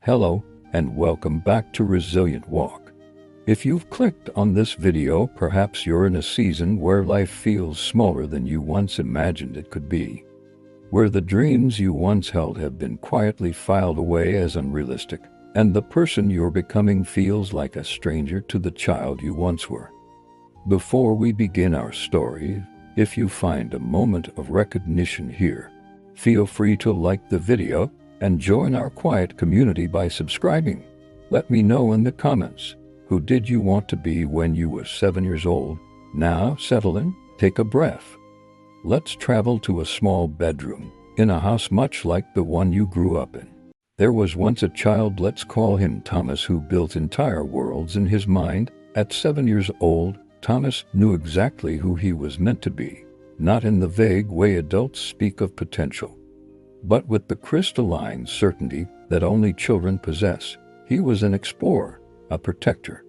Hello, and welcome back to Resilient Walk. If you've clicked on this video, perhaps you're in a season where life feels smaller than you once imagined it could be, where the dreams you once held have been quietly filed away as unrealistic, and the person you're becoming feels like a stranger to the child you once were. Before we begin our story, if you find a moment of recognition here, feel free to like the video and join our quiet community by subscribing. Let me know in the comments, who did you want to be when you were 7 years old? Now settle in, take a breath. Let's travel to a small bedroom in a house much like the one you grew up in. There was once a child, let's call him Thomas, who built entire worlds in his mind. At 7 years old, Thomas knew exactly who he was meant to be, not in the vague way adults speak of potential, but with the crystalline certainty that only children possess. He was an explorer, a protector,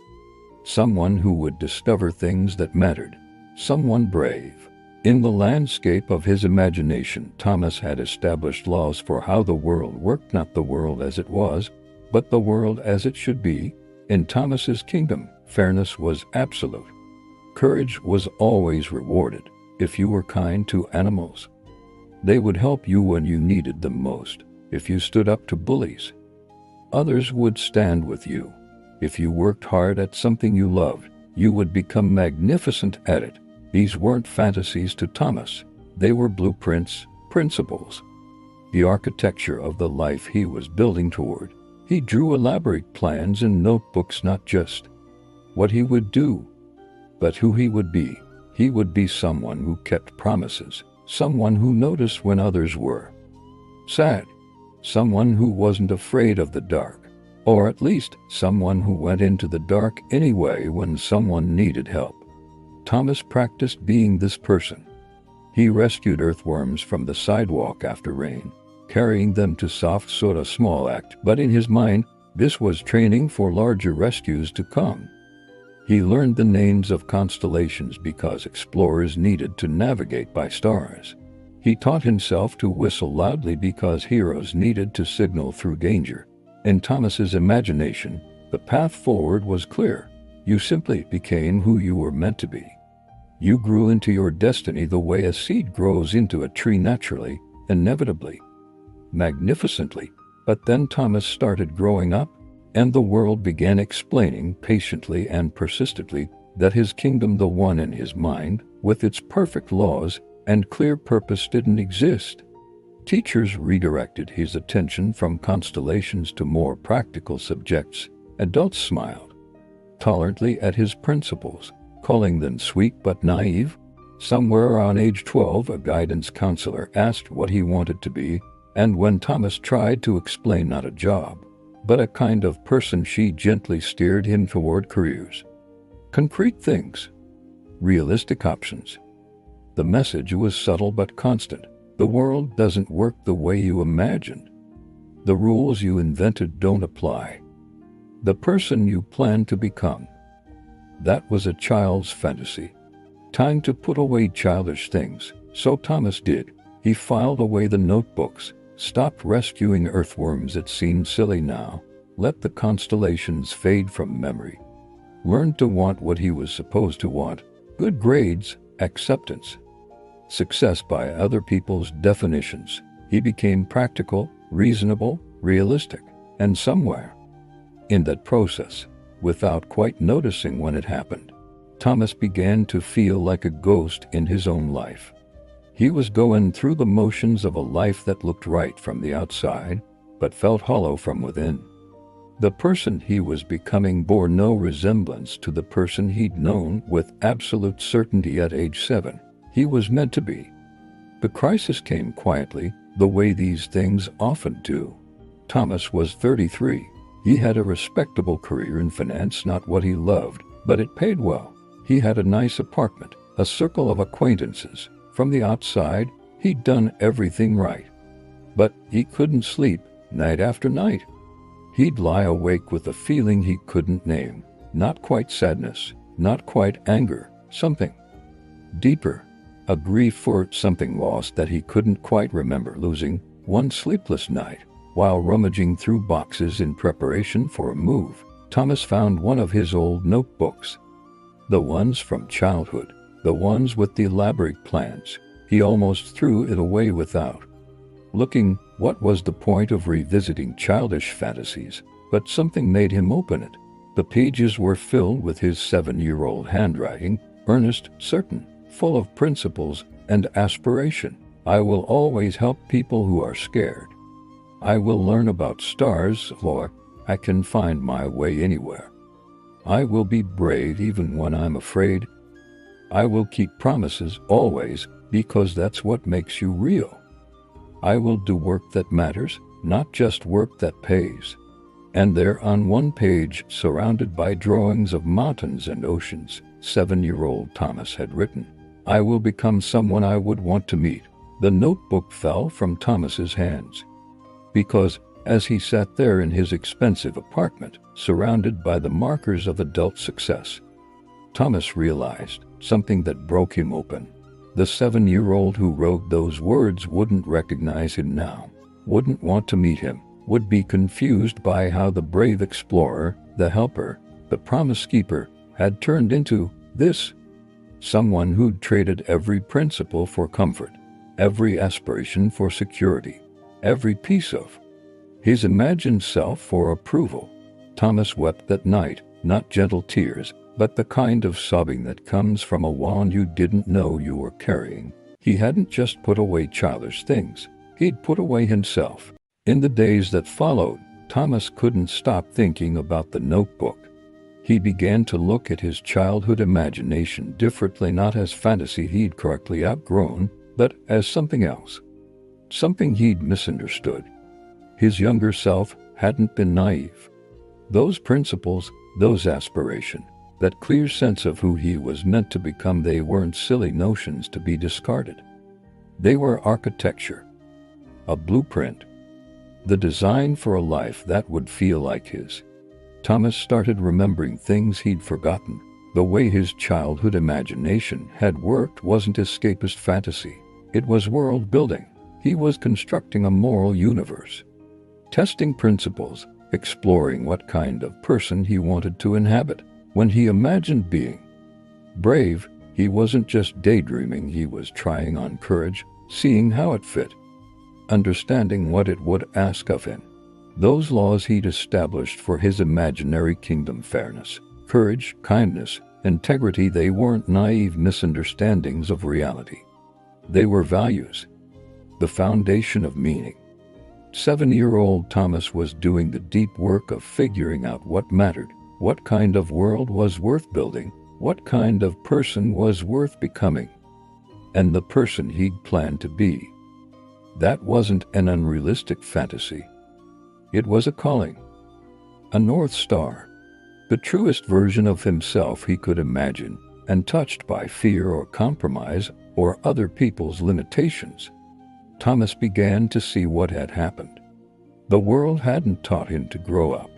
someone who would discover things that mattered, someone brave. In the landscape of his imagination, Thomas had established laws for how the world worked, not the world as it was, but the world as it should be. In Thomas's kingdom, fairness was absolute. Courage was always rewarded. If you were kind to animals, they would help you when you needed them most. If you stood up to bullies, others would stand with you. If you worked hard at something you loved, you would become magnificent at it. These weren't fantasies to Thomas. They were blueprints, principles, the architecture of the life he was building toward. He drew elaborate plans in notebooks, not just what he would do, but who he would be. He would be someone who kept promises, someone who noticed when others were sad, someone who wasn't afraid of the dark, or at least someone who went into the dark anyway when someone needed help. Thomas practiced being this person. He rescued earthworms from the sidewalk after rain, carrying them to soft soil, a small act, but in his mind, this was training for larger rescues to come. He learned the names of constellations because explorers needed to navigate by stars. He taught himself to whistle loudly because heroes needed to signal through danger. In Thomas's imagination, the path forward was clear. You simply became who you were meant to be. You grew into your destiny the way a seed grows into a tree, naturally, inevitably, magnificently. But then Thomas started growing up, and the world began explaining patiently and persistently that his kingdom, the one in his mind, with its perfect laws and clear purpose, didn't exist. Teachers redirected his attention from constellations to more practical subjects. Adults smiled tolerantly at his principles, calling them sweet but naive. Somewhere around age 12, a guidance counselor asked what he wanted to be, and when Thomas tried to explain not a job, but a kind of person, she gently steered him toward careers, concrete things, realistic options. The message was subtle but constant. The world doesn't work the way you imagined. The rules you invented don't apply. The person you plan to become, that was a child's fantasy. Time to put away childish things. So Thomas did. He filed away the notebooks, stopped rescuing earthworms. It seemed silly now. Let the constellations fade from memory. Learned to want what he was supposed to want: good grades, acceptance, success by other people's definitions. He became practical, reasonable, realistic, and somewhere in that process, without quite noticing when it happened, Thomas began to feel like a ghost in his own life. He was going through the motions of a life that looked right from the outside, but felt hollow from within. The person he was becoming bore no resemblance to the person he'd known with absolute certainty at age 7 he was meant to be. The crisis came quietly, the way these things often do. Thomas was 33. He had a respectable career in finance, not what he loved, but it paid well. He had a nice apartment, a circle of acquaintances. From the outside, he'd done everything right. But he couldn't sleep night after night. He'd lie awake with a feeling he couldn't name. Not quite sadness, not quite anger, something deeper. A grief for something lost that he couldn't quite remember losing. One sleepless night, While rummaging through boxes in preparation for a move, Thomas found one of his old notebooks. The ones from childhood, the ones with the elaborate plans. He almost threw it away without looking. What was the point of revisiting childish fantasies? But something made him open it. The pages were filled with his 7-year-old handwriting, earnest, certain, full of principles and aspiration. I will always help people who are scared. I will learn about stars, Lord. I can find my way anywhere. I will be brave even when I'm afraid. I will keep promises always, because that's what makes you real. I will do work that matters, not just work that pays. And there on one page, surrounded by drawings of mountains and oceans, 7-year-old Thomas had written, I will become someone I would want to meet. The notebook fell from Thomas's hands. Because, as he sat there in his expensive apartment, surrounded by the markers of adult success, Thomas realized something that broke him open. The 7-year-old who wrote those words wouldn't recognize him now, wouldn't want to meet him, would be confused by how the brave explorer, the helper, the promise keeper, had turned into this. Someone who'd traded every principle for comfort, every aspiration for security, every piece of his imagined self for approval. Thomas wept that night, not gentle tears, but the kind of sobbing that comes from a wand you didn't know you were carrying. He hadn't just put away childish things, he'd put away himself. In the days that followed, Thomas couldn't stop thinking about the notebook. He began to look at his childhood imagination differently, not as fantasy he'd correctly outgrown, but as something else. Something he'd misunderstood. His younger self hadn't been naive. Those principles, those aspirations, that clear sense of who he was meant to become, they weren't silly notions to be discarded. They were architecture, a blueprint, the design for a life that would feel like his. Thomas started remembering things he'd forgotten. The way his childhood imagination had worked wasn't escapist fantasy. It was world building. He was constructing a moral universe, testing principles, exploring what kind of person he wanted to inhabit. When he imagined being brave, he wasn't just daydreaming, he was trying on courage, seeing how it fit, understanding what it would ask of him. Those laws he'd established for his imaginary kingdom, fairness, courage, kindness, integrity, they weren't naive misunderstandings of reality. They were values, the foundation of meaning. 7-year-old Thomas was doing the deep work of figuring out what mattered. What kind of world was worth building? What kind of person was worth becoming? And the person he'd planned to be. That wasn't an unrealistic fantasy. It was a calling, a North Star, the truest version of himself he could imagine. And touched by fear or compromise or other people's limitations, Thomas began to see what had happened. The world hadn't taught him to grow up.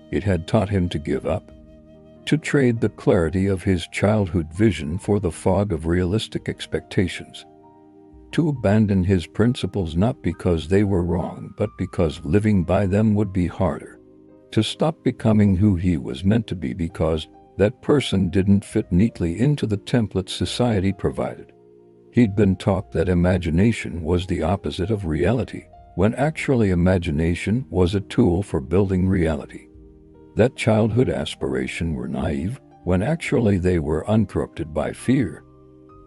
It had taught him to give up, to trade the clarity of his childhood vision for the fog of realistic expectations, to abandon his principles not because they were wrong but because living by them would be harder, to stop becoming who he was meant to be because that person didn't fit neatly into the template society provided. He'd been taught that imagination was the opposite of reality, when actually imagination was a tool for building reality. That childhood aspirations were naive, when actually they were uncorrupted by fear.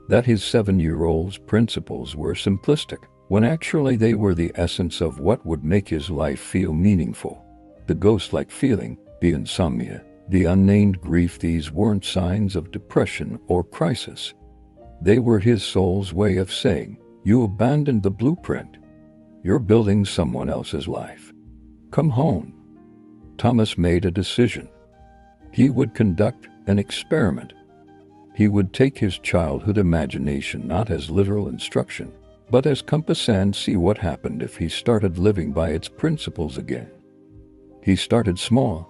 That his 7-year-old's principles were simplistic, when actually they were the essence of what would make his life feel meaningful. The ghost-like feeling, the insomnia, the unnamed grief, these weren't signs of depression or crisis. They were his soul's way of saying, you abandoned the blueprint. You're building someone else's life. Come home. Thomas made a decision. He would conduct an experiment. He would take his childhood imagination not as literal instruction, but as compass and see what happened if he started living by its principles again. He started small.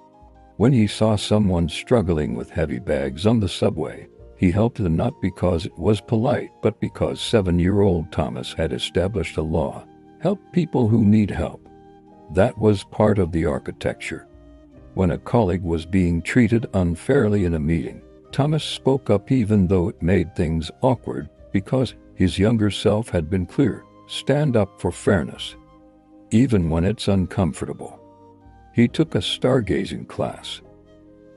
When he saw someone struggling with heavy bags on the subway, he helped them not because it was polite, but because 7-year-old Thomas had established a law: help people who need help. That was part of the architecture. When a colleague was being treated unfairly in a meeting, Thomas spoke up even though it made things awkward because his younger self had been clear: stand up for fairness, even when it's uncomfortable. He took a stargazing class,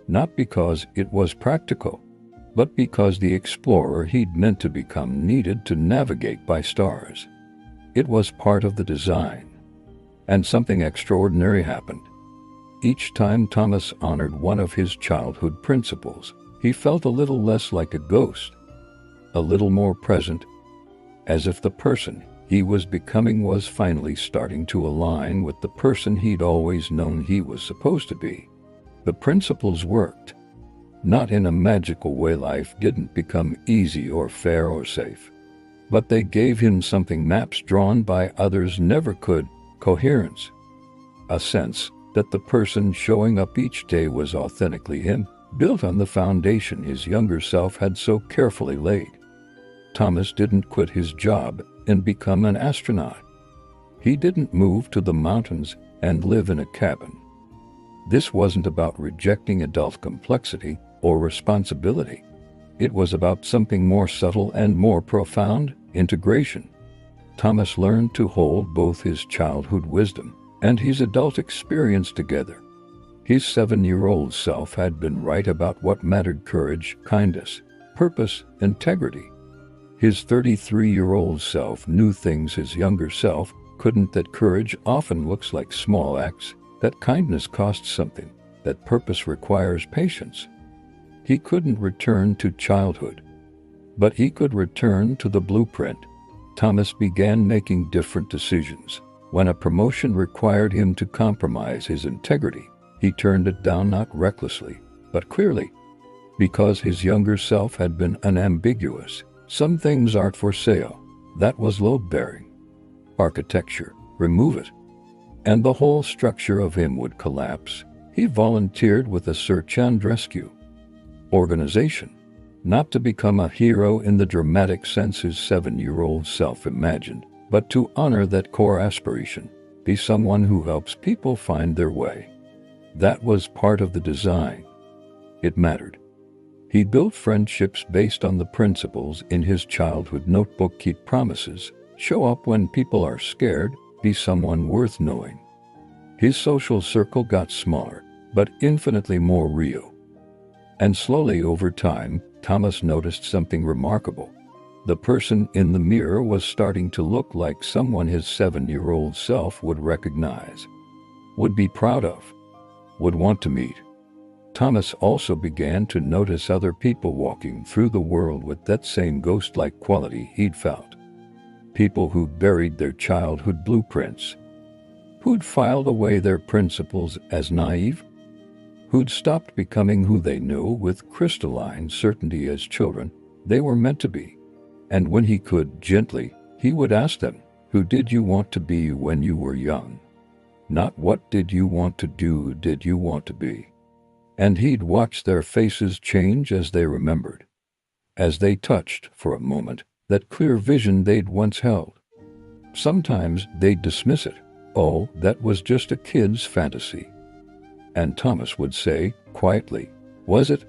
not because it was practical, but because the explorer he'd meant to become needed to navigate by stars. It was part of the design. And something extraordinary happened. Each time Thomas honored one of his childhood principles, he felt a little less like a ghost, a little more present, as if the person he was becoming was finally starting to align with the person he'd always known he was supposed to be. The principles worked. Not in a magical way. Life didn't become easy or fair or safe. But they gave him something maps drawn by others never could: coherence. A sense that the person showing up each day was authentically him, built on the foundation his younger self had so carefully laid. Thomas didn't quit his job and become an astronaut. He didn't move to the mountains and live in a cabin. This wasn't about rejecting adult complexity or responsibility. It was about something more subtle and more profound: integration. Thomas learned to hold both his childhood wisdom and his adult experience together. His 7-year-old self had been right about what mattered: courage, kindness, purpose, integrity. His 33-year-old self knew things his younger self couldn't: that courage often looks like small acts, that kindness costs something, that purpose requires patience. He couldn't return to childhood, but he could return to the blueprint. Thomas began making different decisions. When a promotion required him to compromise his integrity, he turned it down, not recklessly, but clearly, because his younger self had been unambiguous. Some things aren't for sale. That was load-bearing. Architecture, remove it, and the whole structure of him would collapse. He volunteered with a search and rescue organization, not to become a hero in the dramatic sense his 7-year-old self imagined, but to honor that core aspiration: be someone who helps people find their way. That was part of the design. It mattered. He built friendships based on the principles in his childhood notebook: keep promises, show up when people are scared, be someone worth knowing. His social circle got smaller, but infinitely more real. And slowly over time, Thomas noticed something remarkable. The person in the mirror was starting to look like someone his 7-year-old self would recognize, would be proud of, would want to meet. Thomas also began to notice other people walking through the world with that same ghost-like quality he'd felt. People who'd buried their childhood blueprints, who'd filed away their principles as naive, who'd stopped becoming who they knew with crystalline certainty as children they were meant to be. And when he could, gently, he would ask them, who did you want to be when you were young? Not what did you want to do, did you want to be? And he'd watch their faces change as they remembered, as they touched, for a moment, that clear vision they'd once held. Sometimes they'd dismiss it. Oh, that was just a kid's fantasy. And Thomas would say, quietly, was it?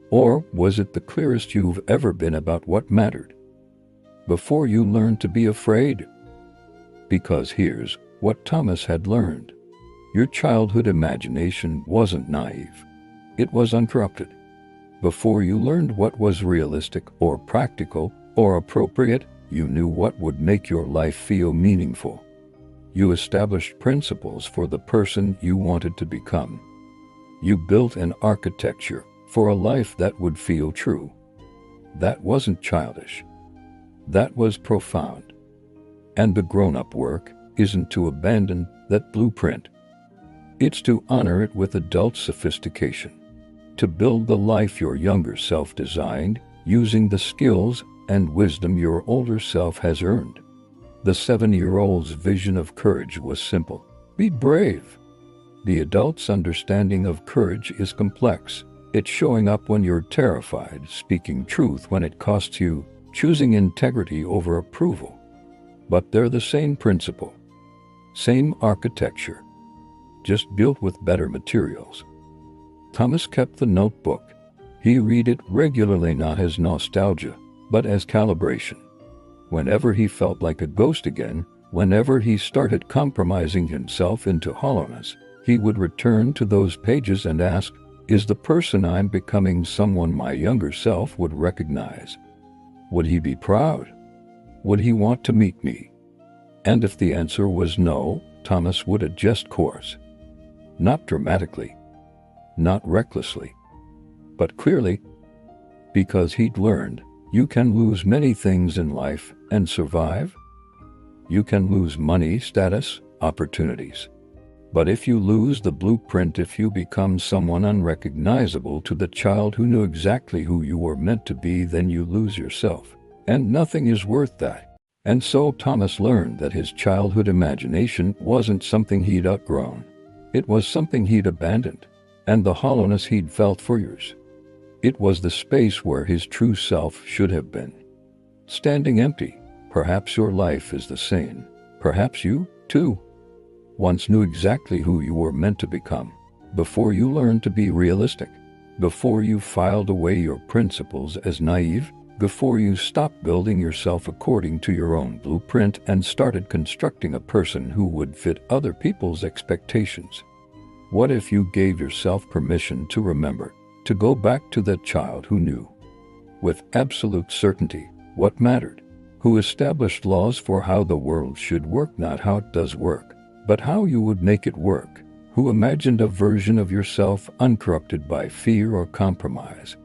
Or was it the clearest you've ever been about what mattered? Before you learned to be afraid? Because here's what Thomas had learned. Your childhood imagination wasn't naive. It was uncorrupted. Before you learned what was realistic or practical or appropriate, you knew what would make your life feel meaningful. You established principles for the person you wanted to become. You built an architecture for a life that would feel true. That wasn't childish. That was profound. And the grown-up work isn't to abandon that blueprint. It's to honor it with adult sophistication. To build the life your younger self designed, using the skills and wisdom your older self has earned. The 7-year-old's vision of courage was simple: be brave. The adult's understanding of courage is complex. It's showing up when you're terrified, speaking truth when it costs you, choosing integrity over approval. But they're the same principle. Same architecture, just built with better materials. Thomas kept the notebook. He read it regularly, not as nostalgia, but as calibration. Whenever he felt like a ghost again, whenever he started compromising himself into hollowness, he would return to those pages and ask, is the person I'm becoming someone my younger self would recognize? Would he be proud? Would he want to meet me? And if the answer was no, Thomas would adjust course. Not dramatically, not recklessly, but clearly, because he'd learned you can lose many things in life and survive. You can lose money, status, opportunities. But if you lose the blueprint, if you become someone unrecognizable to the child who knew exactly who you were meant to be, then you lose yourself. And nothing is worth that. And so Thomas learned that his childhood imagination wasn't something he'd outgrown. It was something he'd abandoned. And the hollowness he'd felt for years, it was the space where his true self should have been. Standing empty. Perhaps your life is the same. Perhaps you, too, once knew exactly who you were meant to become, before you learned to be realistic, before you filed away your principles as naive, before you stopped building yourself according to your own blueprint and started constructing a person who would fit other people's expectations. What if you gave yourself permission to remember, to go back to that child who knew, with absolute certainty, what mattered, who established laws for how the world should work, not how it does work, but how you would make it work, who imagined a version of yourself uncorrupted by fear or compromise?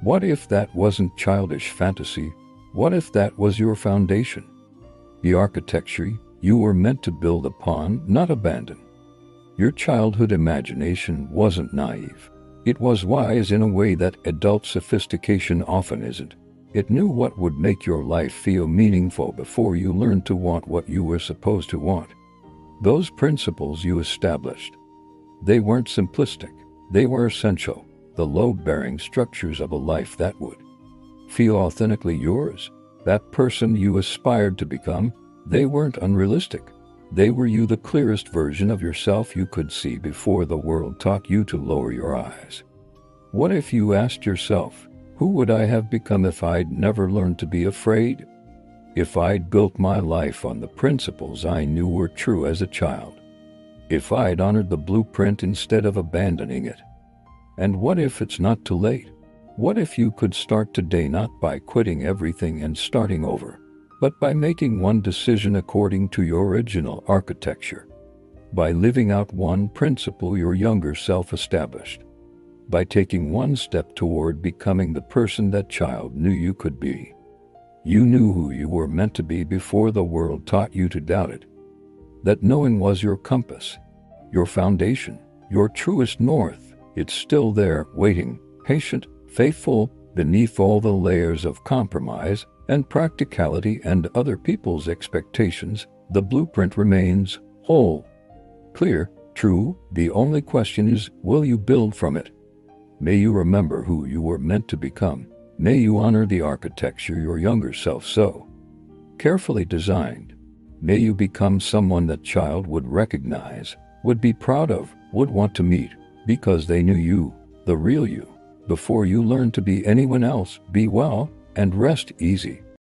What if that wasn't childish fantasy? What if that was your foundation? The architecture you were meant to build upon, not abandon. Your childhood imagination wasn't naive. It was wise in a way that adult sophistication often isn't. It knew what would make your life feel meaningful before you learned to want what you were supposed to want. Those principles you established, they weren't simplistic. They were essential, the load-bearing structures of a life that would feel authentically yours. That person you aspired to become, they weren't unrealistic. They were you, the clearest version of yourself you could see before the world taught you to lower your eyes. What if you asked yourself, who would I have become if I'd never learned to be afraid? If I'd built my life on the principles I knew were true as a child? If I'd honored the blueprint instead of abandoning it? And what if it's not too late? What if you could start today, not by quitting everything and starting over, but by making one decision according to your original architecture, by living out one principle your younger self established, by taking one step toward becoming the person that child knew you could be? You knew who you were meant to be before the world taught you to doubt it. That knowing was your compass, your foundation, your truest north. It's still there, waiting, patient, faithful, beneath all the layers of compromise and practicality and other people's expectations. The blueprint remains whole, clear, true. The only question is, will you build from it? May you remember who you were meant to become. May you honor the architecture your younger self so carefully designed. May you become someone that child would recognize, would be proud of, would want to meet, because they knew you, the real you, before you learned to be anyone else. Be well and rest easy.